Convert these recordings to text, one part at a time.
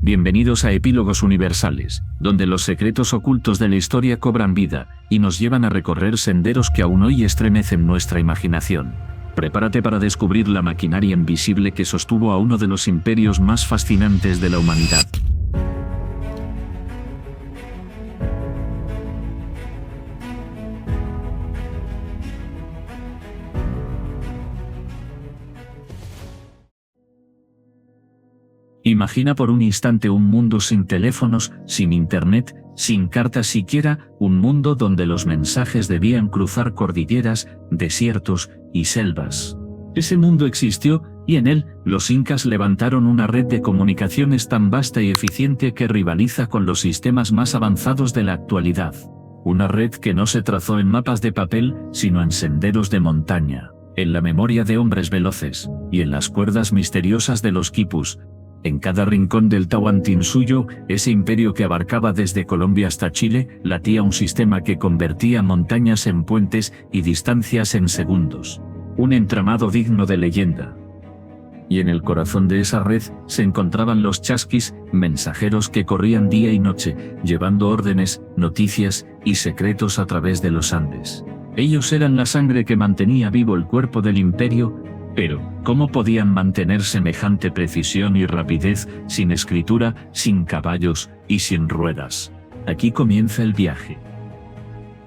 Bienvenidos a Epílogos Universales, donde los secretos ocultos de la historia cobran vida y nos llevan a recorrer senderos que aún hoy estremecen nuestra imaginación. Prepárate para descubrir la maquinaria invisible que sostuvo a uno de los imperios más fascinantes de la humanidad. Imagina por un instante un mundo sin teléfonos, sin internet, sin cartas siquiera, un mundo donde los mensajes debían cruzar cordilleras, desiertos y selvas. Ese mundo existió, y en él, los incas levantaron una red de comunicaciones tan vasta y eficiente que rivaliza con los sistemas más avanzados de la actualidad. Una red que no se trazó en mapas de papel, sino en senderos de montaña, en la memoria de hombres veloces, y en las cuerdas misteriosas de los quipus. En cada rincón del Tahuantinsuyo, ese imperio que abarcaba desde Colombia hasta Chile, latía un sistema que convertía montañas en puentes y distancias en segundos. Un entramado digno de leyenda. Y en el corazón de esa red se encontraban los chasquis, mensajeros que corrían día y noche, llevando órdenes, noticias y secretos a través de los Andes. Ellos eran la sangre que mantenía vivo el cuerpo del imperio. Pero, ¿cómo podían mantener semejante precisión y rapidez sin escritura, sin caballos y sin ruedas? Aquí comienza el viaje.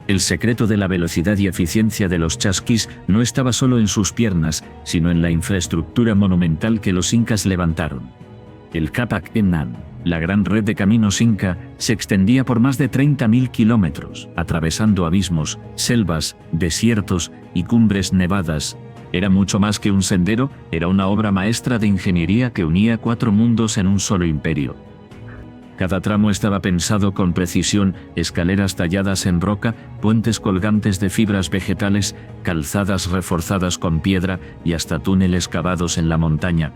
El secreto de la velocidad y eficiencia de los chasquis no estaba solo en sus piernas, sino en la infraestructura monumental que los incas levantaron. El Capac Hernán, la gran red de caminos inca, se extendía por más de 30.000 kilómetros, atravesando abismos, selvas, desiertos y cumbres nevadas. Era mucho más que un sendero, era una obra maestra de ingeniería que unía 4 mundos en un solo imperio. Cada tramo estaba pensado con precisión: escaleras talladas en roca, puentes colgantes de fibras vegetales, calzadas reforzadas con piedra y hasta túneles cavados en la montaña.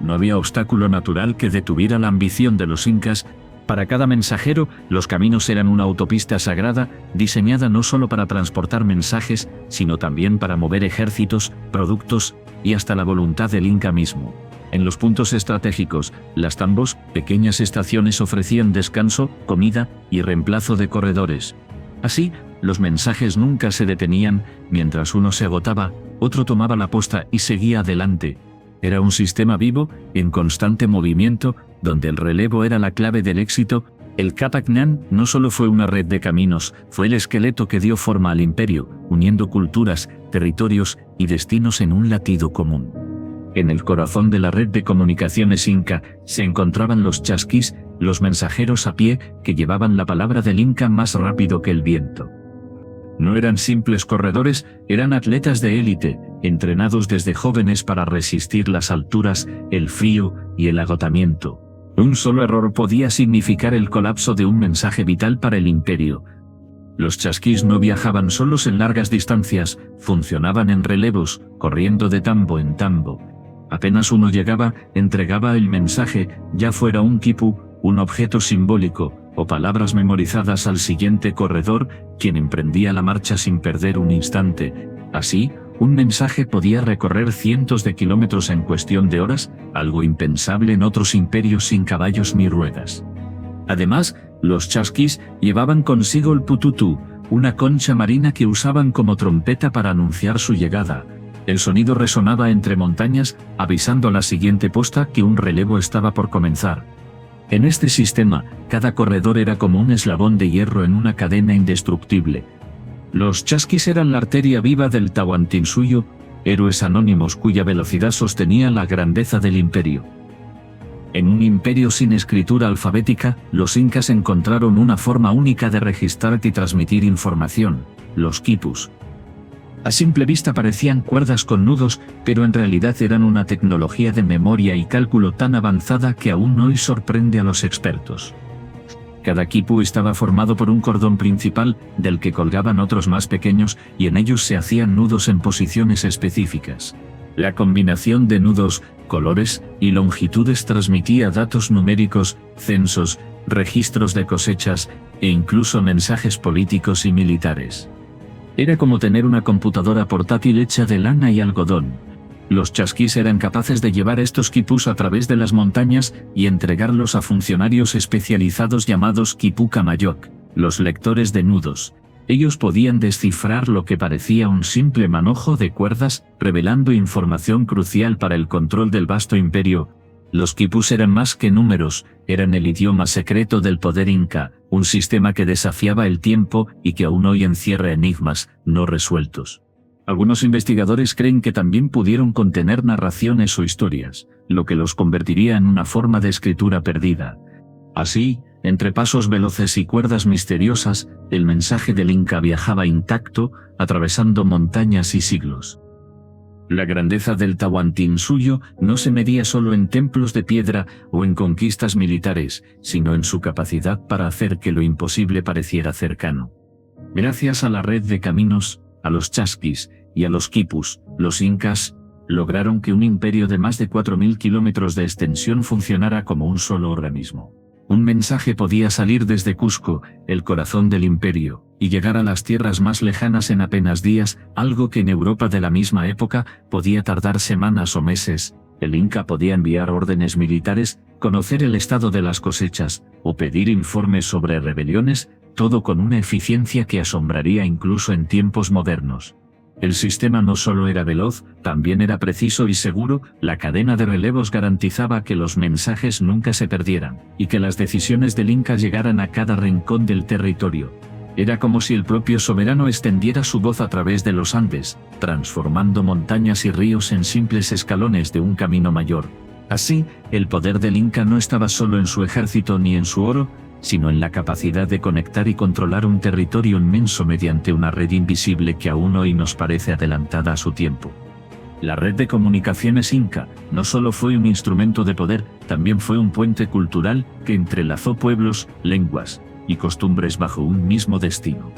No había obstáculo natural que detuviera la ambición de los incas. Para cada mensajero, los caminos eran una autopista sagrada, diseñada no solo para transportar mensajes, sino también para mover ejércitos, productos y hasta la voluntad del inca mismo. En los puntos estratégicos, las tambos, pequeñas estaciones, ofrecían descanso, comida y reemplazo de corredores. Así, los mensajes nunca se detenían. Mientras uno se agotaba, otro tomaba la posta y seguía adelante. Era un sistema vivo, en constante movimiento, donde el relevo era la clave del éxito. El Capac Hernán no solo fue una red de caminos, fue el esqueleto que dio forma al imperio, uniendo culturas, territorios y destinos en un latido común. En el corazón de la red de comunicaciones inca se encontraban los chasquis, los mensajeros a pie que llevaban la palabra del inca más rápido que el viento. No eran simples corredores, eran atletas de élite, entrenados desde jóvenes para resistir las alturas, el frío y el agotamiento. Un solo error podía significar el colapso de un mensaje vital para el imperio. Los chasquis no viajaban solos en largas distancias, funcionaban en relevos, corriendo de tambo en tambo. Apenas uno llegaba, entregaba el mensaje, ya fuera un quipu, un objeto simbólico, o palabras memorizadas al siguiente corredor, quien emprendía la marcha sin perder un instante. Así, un mensaje podía recorrer cientos de kilómetros en cuestión de horas, algo impensable en otros imperios sin caballos ni ruedas. Además, los chasquis llevaban consigo el pututu, una concha marina que usaban como trompeta para anunciar su llegada. El sonido resonaba entre montañas, avisando a la siguiente posta que un relevo estaba por comenzar. En este sistema, cada corredor era como un eslabón de hierro en una cadena indestructible. Los chasquis eran la arteria viva del Tahuantinsuyo, héroes anónimos cuya velocidad sostenía la grandeza del imperio. En un imperio sin escritura alfabética, los incas encontraron una forma única de registrar y transmitir información: los quipus. A simple vista parecían cuerdas con nudos, pero en realidad eran una tecnología de memoria y cálculo tan avanzada que aún hoy sorprende a los expertos. Cada quipu estaba formado por un cordón principal, del que colgaban otros más pequeños, y en ellos se hacían nudos en posiciones específicas. La combinación de nudos, colores y longitudes transmitía datos numéricos, censos, registros de cosechas e incluso mensajes políticos y militares. Era como tener una computadora portátil hecha de lana y algodón. Los chasquis eran capaces de llevar estos quipus a través de las montañas y entregarlos a funcionarios especializados llamados quipucamayok, los lectores de nudos. Ellos podían descifrar lo que parecía un simple manojo de cuerdas, revelando información crucial para el control del vasto imperio. Los quipus eran más que números, eran el idioma secreto del poder inca, un sistema que desafiaba el tiempo y que aún hoy encierra enigmas no resueltos. Algunos investigadores creen que también pudieron contener narraciones o historias, lo que los convertiría en una forma de escritura perdida. Así, entre pasos veloces y cuerdas misteriosas, el mensaje del Inca viajaba intacto, atravesando montañas y siglos. La grandeza del Tahuantinsuyo no se medía solo en templos de piedra o en conquistas militares, sino en su capacidad para hacer que lo imposible pareciera cercano. Gracias a la red de caminos, a los chasquis y a los quipus, los incas lograron que un imperio de más de 4.000 kilómetros de extensión funcionara como un solo organismo. Un mensaje podía salir desde Cusco, el corazón del imperio, y llegar a las tierras más lejanas en apenas días, algo que en Europa de la misma época podía tardar semanas o meses. El Inca podía enviar órdenes militares, conocer el estado de las cosechas, o pedir informes sobre rebeliones, todo con una eficiencia que asombraría incluso en tiempos modernos. El sistema no solo era veloz, también era preciso y seguro. La cadena de relevos garantizaba que los mensajes nunca se perdieran, y que las decisiones del Inca llegaran a cada rincón del territorio. Era como si el propio soberano extendiera su voz a través de los Andes, transformando montañas y ríos en simples escalones de un camino mayor. Así, el poder del Inca no estaba solo en su ejército ni en su oro, sino en la capacidad de conectar y controlar un territorio inmenso mediante una red invisible que aún hoy nos parece adelantada a su tiempo. La red de comunicaciones inca no solo fue un instrumento de poder, también fue un puente cultural que entrelazó pueblos, lenguas y costumbres bajo un mismo destino.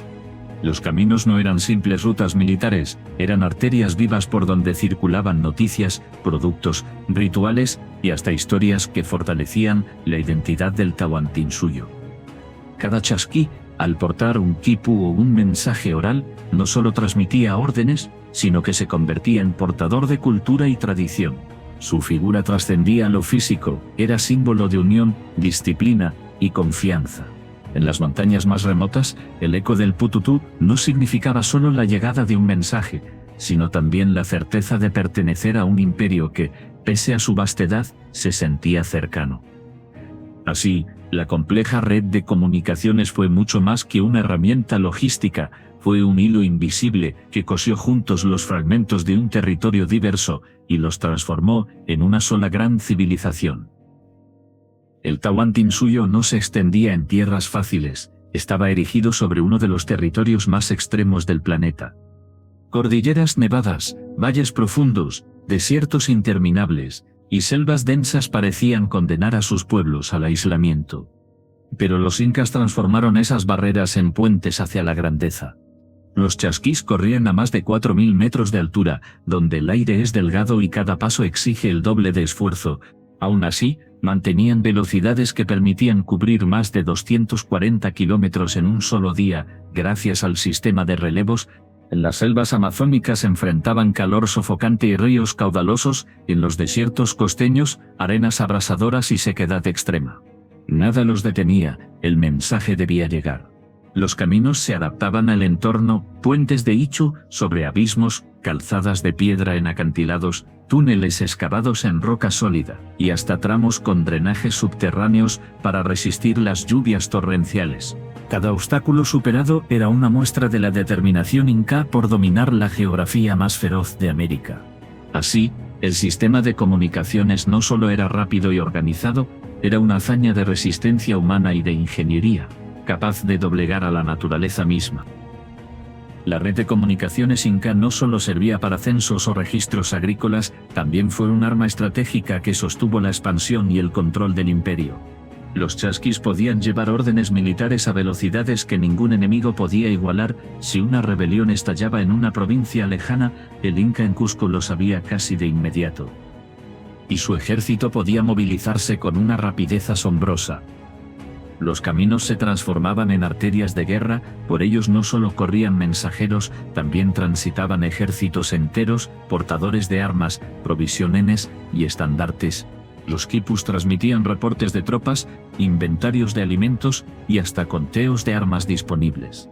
Los caminos no eran simples rutas militares, eran arterias vivas por donde circulaban noticias, productos, rituales y hasta historias que fortalecían la identidad del Tahuantinsuyo. Cada chasquí, al portar un quipu o un mensaje oral, no solo transmitía órdenes, sino que se convertía en portador de cultura y tradición. Su figura trascendía lo físico, era símbolo de unión, disciplina y confianza. En las montañas más remotas, el eco del pututú no significaba solo la llegada de un mensaje, sino también la certeza de pertenecer a un imperio que, pese a su vastedad, se sentía cercano. Así, la compleja red de comunicaciones fue mucho más que una herramienta logística, fue un hilo invisible que cosió juntos los fragmentos de un territorio diverso y los transformó en una sola gran civilización. El Tahuantinsuyo no se extendía en tierras fáciles, estaba erigido sobre uno de los territorios más extremos del planeta. Cordilleras nevadas, valles profundos, desiertos interminables y selvas densas parecían condenar a sus pueblos al aislamiento. Pero los incas transformaron esas barreras en puentes hacia la grandeza. Los chasquís corrían a más de 4.000 metros de altura, donde el aire es delgado y cada paso exige el doble de esfuerzo. Aún así, mantenían velocidades que permitían cubrir más de 240 kilómetros en un solo día, gracias al sistema de relevos. En las selvas amazónicas enfrentaban calor sofocante y ríos caudalosos, en los desiertos costeños, arenas abrasadoras y sequedad extrema. Nada los detenía, el mensaje debía llegar. Los caminos se adaptaban al entorno, puentes de ichu sobre abismos, calzadas de piedra en acantilados, túneles excavados en roca sólida, y hasta tramos con drenajes subterráneos para resistir las lluvias torrenciales. Cada obstáculo superado era una muestra de la determinación inca por dominar la geografía más feroz de América. Así, el sistema de comunicaciones no solo era rápido y organizado, era una hazaña de resistencia humana y de ingeniería, capaz de doblegar a la naturaleza misma. La red de comunicaciones inca no solo servía para censos o registros agrícolas, también fue un arma estratégica que sostuvo la expansión y el control del imperio. Los chasquís podían llevar órdenes militares a velocidades que ningún enemigo podía igualar. Si una rebelión estallaba en una provincia lejana, el Inca en Cusco lo sabía casi de inmediato. Y su ejército podía movilizarse con una rapidez asombrosa. Los caminos se transformaban en arterias de guerra, por ellos no solo corrían mensajeros, también transitaban ejércitos enteros, portadores de armas, provisiones y estandartes. Los quipus transmitían reportes de tropas, inventarios de alimentos y hasta conteos de armas disponibles.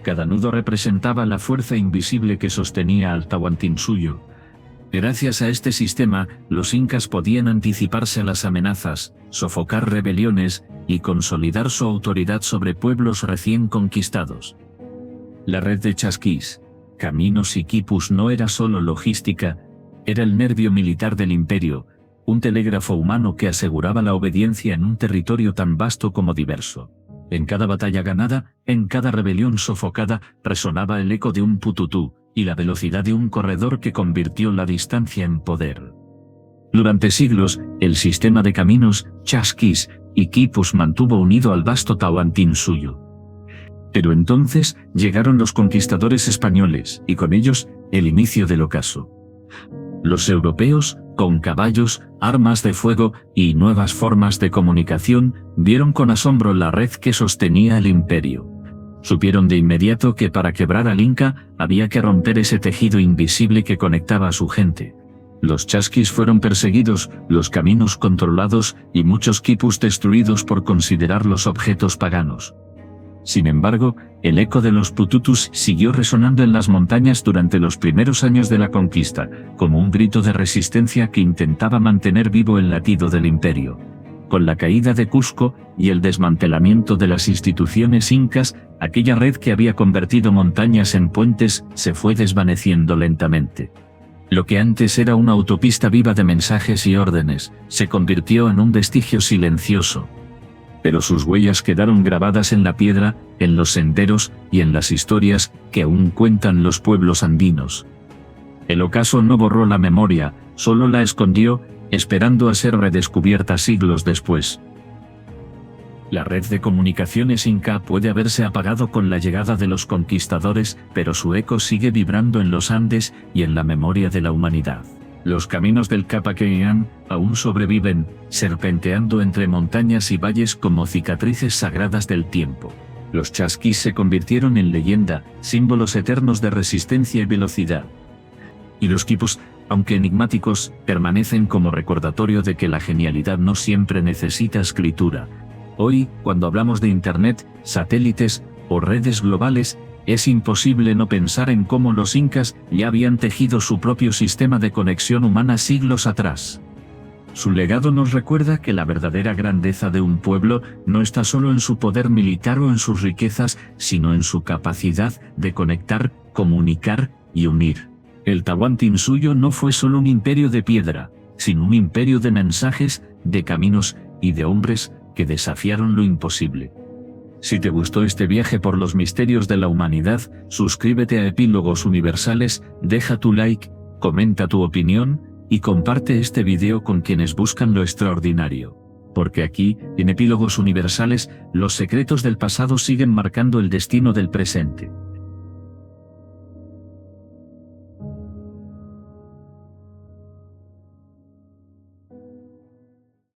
Cada nudo representaba la fuerza invisible que sostenía al Tahuantinsuyo. Gracias a este sistema, los incas podían anticiparse a las amenazas, sofocar rebeliones y consolidar su autoridad sobre pueblos recién conquistados. La red de chasquís, caminos y quipus no era solo logística, era el nervio militar del imperio, un telégrafo humano que aseguraba la obediencia en un territorio tan vasto como diverso. En cada batalla ganada, en cada rebelión sofocada, resonaba el eco de un pututú, y la velocidad de un corredor que convirtió la distancia en poder. Durante siglos, el sistema de caminos, chasquís y quipus mantuvo unido al vasto Tahuantinsuyo. Pero entonces llegaron los conquistadores españoles, y con ellos, el inicio del ocaso. Los europeos, con caballos, armas de fuego y nuevas formas de comunicación, vieron con asombro la red que sostenía el imperio. Supieron de inmediato que para quebrar al Inca había que romper ese tejido invisible que conectaba a su gente. Los chasquis fueron perseguidos, los caminos controlados y muchos quipus destruidos por considerarlos objetos paganos. Sin embargo, el eco de los pututus siguió resonando en las montañas durante los primeros años de la conquista, como un grito de resistencia que intentaba mantener vivo el latido del imperio. Con la caída de Cusco y el desmantelamiento de las instituciones incas, aquella red que había convertido montañas en puentes se fue desvaneciendo lentamente. Lo que antes era una autopista viva de mensajes y órdenes, se convirtió en un vestigio silencioso. Pero sus huellas quedaron grabadas en la piedra, en los senderos y en las historias que aún cuentan los pueblos andinos. El ocaso no borró la memoria, solo la escondió, esperando a ser redescubierta siglos después. La red de comunicaciones inca puede haberse apagado con la llegada de los conquistadores, pero su eco sigue vibrando en los Andes y en la memoria de la humanidad. Los caminos del Capaqueñán aún sobreviven, serpenteando entre montañas y valles como cicatrices sagradas del tiempo. Los chasquís se convirtieron en leyenda, símbolos eternos de resistencia y velocidad. Y los quipus, aunque enigmáticos, permanecen como recordatorio de que la genialidad no siempre necesita escritura. Hoy, cuando hablamos de Internet, satélites o redes globales, es imposible no pensar en cómo los incas ya habían tejido su propio sistema de conexión humana siglos atrás. Su legado nos recuerda que la verdadera grandeza de un pueblo no está solo en su poder militar o en sus riquezas, sino en su capacidad de conectar, comunicar y unir. El Tahuantinsuyo no fue solo un imperio de piedra, sino un imperio de mensajes, de caminos y de hombres que desafiaron lo imposible. Si te gustó este viaje por los misterios de la humanidad, suscríbete a Epílogos Universales, deja tu like, comenta tu opinión, y comparte este video con quienes buscan lo extraordinario. Porque aquí, en Epílogos Universales, los secretos del pasado siguen marcando el destino del presente.